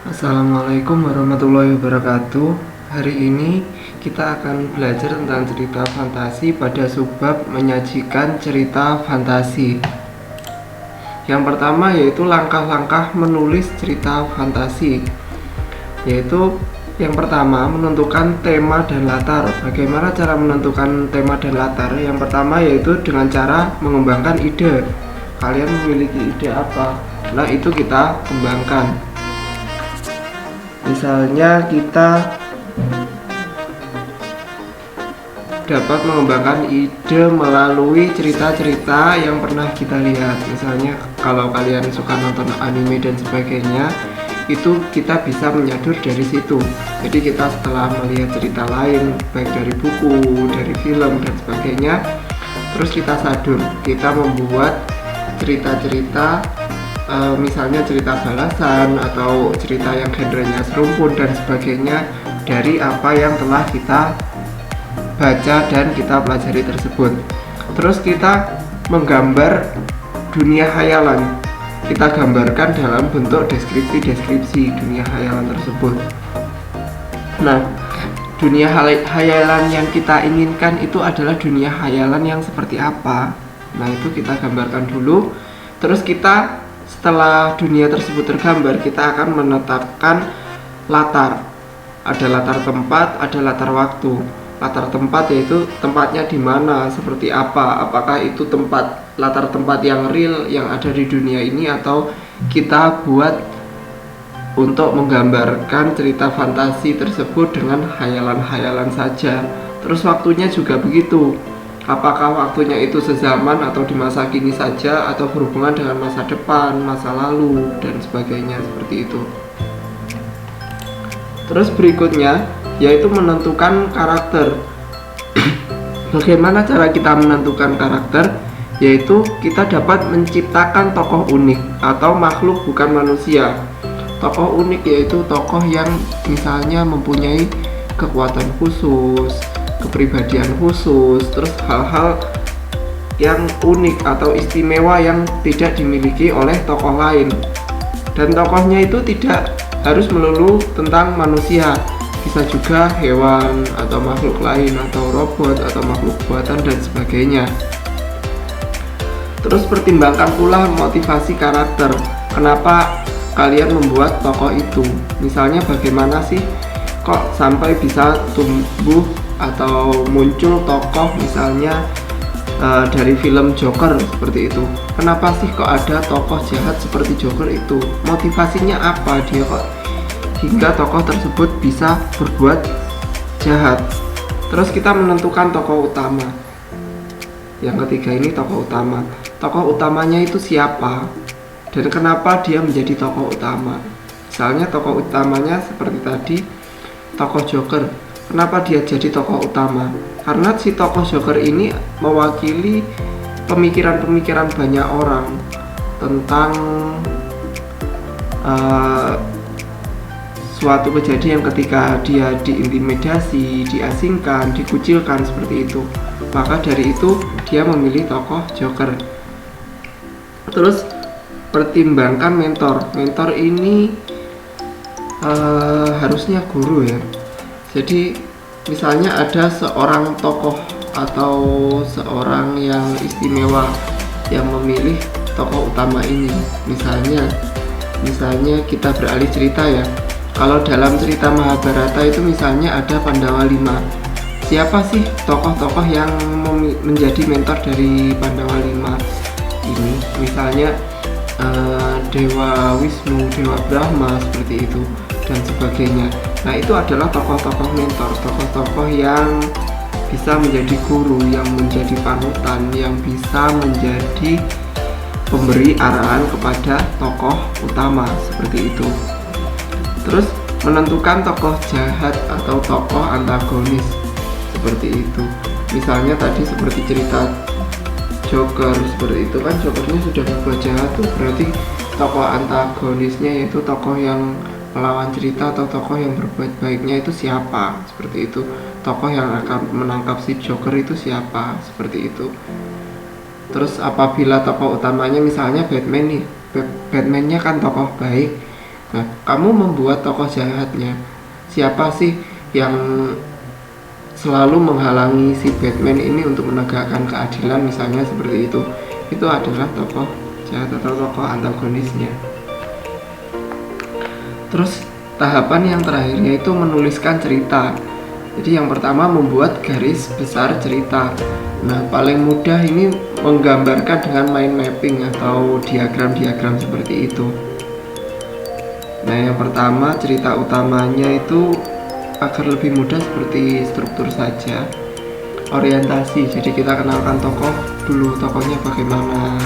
Assalamualaikum warahmatullahi wabarakatuh. Hari ini kita akan belajar tentang cerita fantasi pada subbab menyajikan cerita fantasi. Yang pertama yaitu langkah-langkah menulis cerita fantasi. Yaitu yang pertama menentukan tema dan latar. Bagaimana cara menentukan tema dan latar? Yang pertama yaitu dengan cara mengembangkan ide. Kalian memiliki ide apa? Nah, itu kita kembangkan. Misalnya kita dapat mengembangkan ide melalui cerita-cerita yang pernah kita lihat. Misalnya kalau kalian suka nonton anime dan sebagainya, itu kita bisa menyadur dari situ. Jadi kita setelah melihat cerita lain, baik dari buku, dari film dan sebagainya, terus kita sadur, kita membuat cerita-cerita, misalnya cerita balasan atau cerita yang genrenya serumpun dan sebagainya dari apa yang telah kita baca dan kita pelajari tersebut. Terus kita menggambar dunia hayalan, kita gambarkan dalam bentuk deskripsi dunia hayalan tersebut. Nah, dunia hayalan yang kita inginkan itu adalah dunia hayalan yang seperti apa. Nah, itu kita gambarkan dulu. Terus kita setelah dunia tersebut tergambar, kita akan menetapkan latar. Ada latar tempat, ada latar waktu. Latar tempat yaitu tempatnya di mana, seperti apa, apakah itu latar tempat yang real yang ada di dunia ini, atau kita buat untuk menggambarkan cerita fantasi tersebut dengan hayalan-hayalan saja. Terus waktunya juga begitu. Apakah waktunya itu sezaman atau di masa kini saja, atau berhubungan dengan masa depan, masa lalu, dan sebagainya, seperti itu. Terus berikutnya yaitu menentukan karakter. Bagaimana cara kita menentukan karakter? Yaitu kita dapat menciptakan tokoh unik atau makhluk bukan manusia. Tokoh unik yaitu tokoh yang misalnya mempunyai kekuatan khusus, kepribadian khusus, terus hal-hal yang unik atau istimewa yang tidak dimiliki oleh tokoh lain. Dan tokohnya itu tidak harus melulu tentang manusia, bisa juga hewan atau makhluk lain, atau robot atau makhluk buatan dan sebagainya. Terus pertimbangkan pula motivasi karakter. Kenapa kalian membuat tokoh itu? Misalnya bagaimana sih kok sampai bisa tumbuh atau muncul tokoh misalnya dari film Joker seperti itu. Kenapa sih kok ada tokoh jahat seperti Joker itu? Motivasinya apa dia kok hingga tokoh tersebut bisa berbuat jahat? Terus kita menentukan tokoh utama. Yang ketiga ini tokoh utama. Tokoh utamanya itu siapa dan kenapa dia menjadi tokoh utama? Misalnya tokoh utamanya seperti tadi, tokoh Joker. Kenapa dia jadi tokoh utama? Karena si tokoh Joker ini mewakili pemikiran-pemikiran banyak orang tentang suatu kejadian ketika dia diintimidasi, diasingkan, dikucilkan seperti itu. Maka dari itu dia memilih tokoh Joker. Terus pertimbangkan mentor. Mentor ini harusnya guru ya. Jadi misalnya ada seorang tokoh atau seorang yang istimewa yang memilih tokoh utama ini. Misalnya kita beralih cerita ya. Kalau dalam cerita Mahabharata itu misalnya ada Pandawa 5. Siapa sih tokoh-tokoh yang menjadi mentor dari Pandawa 5 ini? Misalnya Dewa Wisnu, Dewa Brahma seperti itu dan sebagainya. Nah, itu adalah tokoh-tokoh mentor, tokoh-tokoh yang bisa menjadi guru, yang menjadi panutan, yang bisa menjadi pemberi arahan kepada tokoh utama seperti itu. Terus menentukan tokoh jahat atau tokoh antagonis seperti itu. Misalnya tadi seperti cerita Joker seperti itu kan, Jokernya sudah berbuat jahat tuh, berarti tokoh antagonisnya yaitu tokoh yang melawan cerita atau tokoh yang berbuat baiknya itu siapa, seperti itu. Tokoh yang akan menangkap si Joker itu siapa, seperti itu. Terus apabila tokoh utamanya misalnya Batman nih, Batman-nya kan tokoh baik. Nah, kamu membuat tokoh jahatnya. Siapa sih yang selalu menghalangi si Batman ini untuk menegakkan keadilan, misalnya seperti itu? Itu adalah tokoh jahat atau tokoh antagonisnya. Terus tahapan yang terakhir yaitu menuliskan cerita. Jadi yang pertama membuat garis besar cerita. Nah, paling mudah ini menggambarkan dengan mind mapping atau diagram-diagram seperti itu. Nah, yang pertama cerita utamanya itu agar lebih mudah seperti struktur saja. Orientasi, jadi kita kenalkan tokoh dulu, tokohnya bagaimana,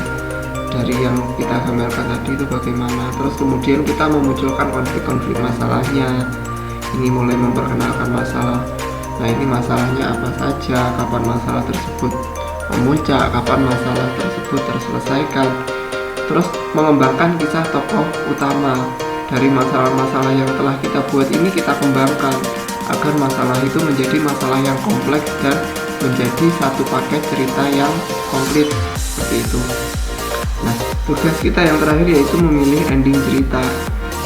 dari yang kita gambarkan tadi itu bagaimana. Terus kemudian kita memunculkan konflik-konflik masalahnya. Ini mulai memperkenalkan masalah. Nah, ini masalahnya apa saja, kapan masalah tersebut memuncak, kapan masalah tersebut terselesaikan. Terus mengembangkan kisah tokoh utama. Dari masalah-masalah yang telah kita buat ini kita kembangkan agar masalah itu menjadi masalah yang kompleks dan menjadi satu paket cerita yang komplit seperti itu. Nah, tugas kita yang terakhir yaitu memilih ending cerita.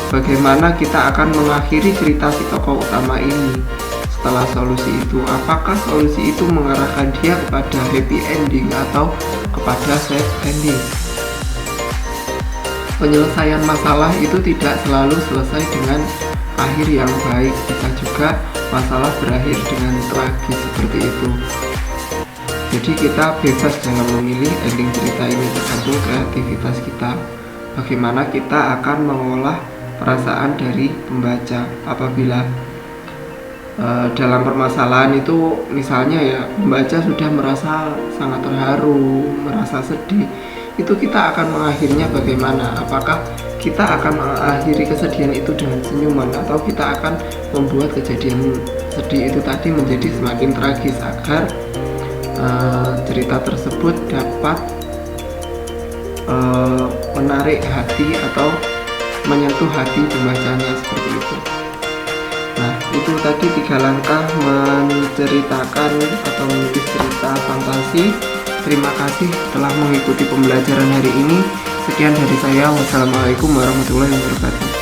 Bagaimana kita akan mengakhiri cerita si tokoh utama ini setelah solusi itu? Apakah solusi itu mengarahkan dia kepada happy ending atau kepada sad ending? Penyelesaian masalah itu tidak selalu selesai dengan akhir yang baik, bisa juga masalah berakhir dengan tragis seperti itu. Jadi kita bebas dalam memilih ending cerita ini, tergantung kreativitas kita. Bagaimana kita akan mengolah perasaan dari pembaca apabila dalam permasalahan itu, misalnya ya, pembaca sudah merasa sangat terharu, merasa sedih, itu kita akan mengakhirinya bagaimana? Apakah kita akan mengakhiri kesedihan itu dengan senyuman, atau kita akan membuat kejadian sedih itu tadi menjadi semakin tragis agar cerita tersebut dapat menarik hati atau menyentuh hati pembacanya seperti itu. Nah, itu tadi 3 langkah menceritakan atau menulis cerita fantasi. Terima kasih telah mengikuti pembelajaran hari ini. Sekian dari saya. Wassalamualaikum warahmatullahi wabarakatuh.